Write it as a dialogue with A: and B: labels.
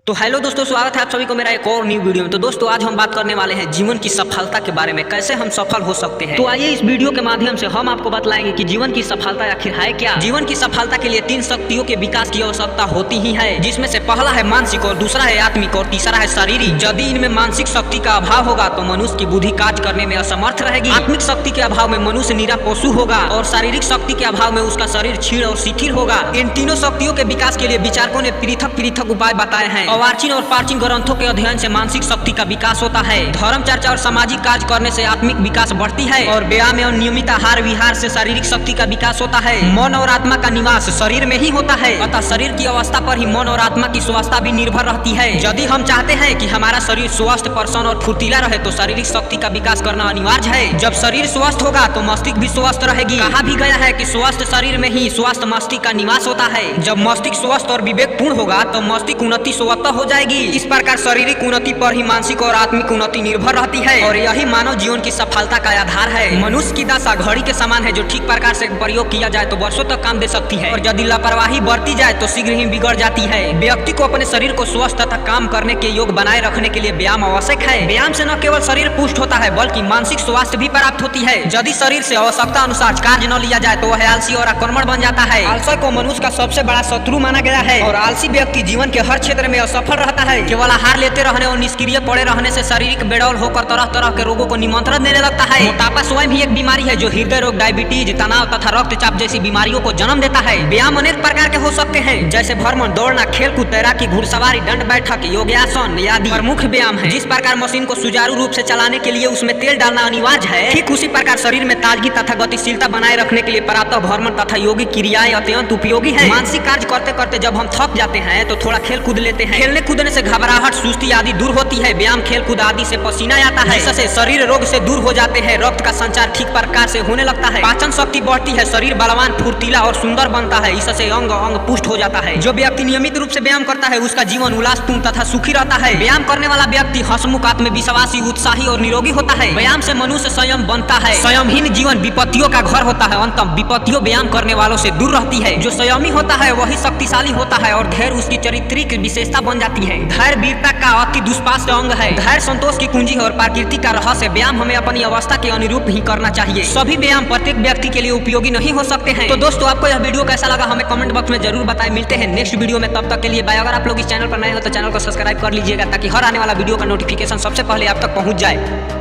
A: तो हेलो दोस्तों, स्वागत है आप सभी को मेरा एक और न्यू वीडियो में। तो दोस्तों आज हम बात करने वाले हैं जीवन की सफलता के बारे में, कैसे हम सफल हो सकते हैं। तो आइए इस वीडियो के माध्यम से हम आपको बतलाएंगे कि जीवन की सफलता आखिर है क्या। जीवन की सफलता के लिए 3 शक्तियों के विकास की आवश्यकता होती ही है, जिसमें से पहला है मानसिक और दूसरा है आत्मिक और तीसरा है शारीरिक। यदि इनमें मानसिक शक्ति का अभाव होगा तो मनुष्य की बुद्धि कार्य करने में असमर्थ रहेगी। आत्मिक शक्ति के अभाव में मनुष्य निरा पशु होगा और शारीरिक शक्ति के अभाव में उसका शरीर क्षीण और शिथिल होगा। इन तीनों शक्तियों के विकास के लिए विचारकों ने पृथक पृथक उपाय बताए हैं। अर्वाचीन और प्राचीन ग्रंथों के अध्ययन से मानसिक शक्ति का विकास होता है। धर्म चर्चा और सामाजिक कार्य करने से आत्मिक विकास बढ़ती है और व्यायाम और नियमित आहार विहार से शारीरिक शक्ति का विकास होता है। मन और आत्मा का निवास शरीर में ही होता है, अतः शरीर की अवस्था पर ही मन और आत्मा की स्वास्थ्य भी निर्भर रहती है। यदि हम चाहते हैं कि हमारा शरीर स्वस्थ, प्रसन्न और फुर्तीला रहे तो शारीरिक शक्ति का विकास करना अनिवार्य है। जब शरीर स्वस्थ होगा तो मस्तिष्क भी स्वस्थ रहेगी। कहा भी गया है कि स्वस्थ शरीर में ही स्वस्थ मस्तिष्क का निवास होता है। जब मस्तिष्क स्वस्थ और विवेकपूर्ण होगा तो मस्तिष्क उन्नति स्वतः हो जाएगी। इस प्रकार शारीरिक उन्नति पर ही मानसिक और आत्मिक उन्नति निर्भर रहती है और यही मानव जीवन की सफलता का आधार है। मनुष्य की दशा घड़ी के समान है, जो ठीक प्रकार से प्रयोग किया जाए तो वर्षों तक काम दे सकती है और यदि लापरवाही बरती जाए तो शीघ्र ही बिगड़ जाती है। व्यक्ति को अपने शरीर को स्वस्थ तथा काम करने के योग्य बनाए रखने के लिए व्यायाम आवश्यक है। व्यायाम से न केवल शरीर पुष्ट होता है बल्कि मानसिक स्वास्थ्य भी प्राप्त होती है। यदि शरीर से आवश्यकता अनुसार कार्य न लिया जाए तो वह आलसी और आक्रमण बन जाता है। आलस्य को मनुष्य का सबसे बड़ा शत्रु माना गया है और आलसी व्यक्ति जीवन के हर क्षेत्र में असफल रहता है। केवल आहार लेते रहने और निष्क्रिय पड़े रहने से शारीरिक बेडौल होकर तरह तरह के रोगों को निमंत्रण देने लगता है। मोटापा स्वयं ही एक बीमारी है जो हृदय रोग, डायबिटीज, तनाव तथा रक्तचाप जैसी बीमारियों को जन्म देता है। व्यायाम अनेक प्रकार के हो सकते हैं, जैसे भ्रमण, दौड़ना, खेलकूद, तैराकी, घुड़सवारी, दंड बैठक, योगासन आदि प्रमुख व्यायाम है। जिस प्रकार मशीन को सुचारू रूप से चलाने के लिए उसमें तेल डालना अनिवार्य है, ठीक उसी प्रकार शरीर में ताजगी तथा गतिशीलता बनाए रखने के लिए प्रातः भ्रमण तथा योगिक क्रियाएं अत्यंत उपयोगी है। मानसिक कार्य करते करते जब हम थक जाते हैं तो थोड़ा खेल कूद लेते हैं। खेलने कूदने से घबराहट, सुस्ती आदि दूर होती है। व्यायाम, खेल कूद आदि से पसीना आता है, जिससे शरीर रोग से दूर हो जाते हैं। रक्त का संचार ठीक प्रकार से होने लगता है। पाचन शक्ति बढ़ती है, शरीर बलवान, फुर्तीला और सुंदर बनता है। इससे अंग अंग पुष्ट हो जाता है। जो व्यक्ति नियमित रूप से व्यायाम करता है उसका जीवन उल्लासपूर्ण तथा सुखी रहता है। व्यायाम करने वाला व्यक्ति हंसमुख, आत्मविश्वासी, उत्साही और निरोगी होता है। व्यायाम से मनुष्य संयम बनता है। संयमहीन जीवन विपत्तियों का घर होता है। अंततः विपत्तियों व्यायाम करने वालों से दूर रहती है। जो संयमी होता है वही शक्तिशाली होता है और धैर्य उसकी चारित्रिक विशेषता बन जाती है। धैर्य वीरता का अति दुष्पात्र अंग है। धैर्य संतोष की कुंजी और प्रकृति का रहस्य। व्यायाम हमें अपनी अवस्था के अनुरूप ही करना चाहिए। सभी व्यायाम प्रत्येक व्यक्ति के लिए उपयोगी नहीं हो सकते हैं। तो दोस्तों आपको यह वीडियो कैसा लगा हमें कमेंट बॉक्स में जरूर बताएं। मिलते हैं नेक्स्ट वीडियो में, तब तक के लिए बाय। अगर आप लोग इस चैनल पर नए हो तो चैनल को सब्सक्राइब कर लीजिएगा ताकि हर आने वाला वीडियो का नोटिफिकेशन सबसे पहले आप तक पहुंच जाए।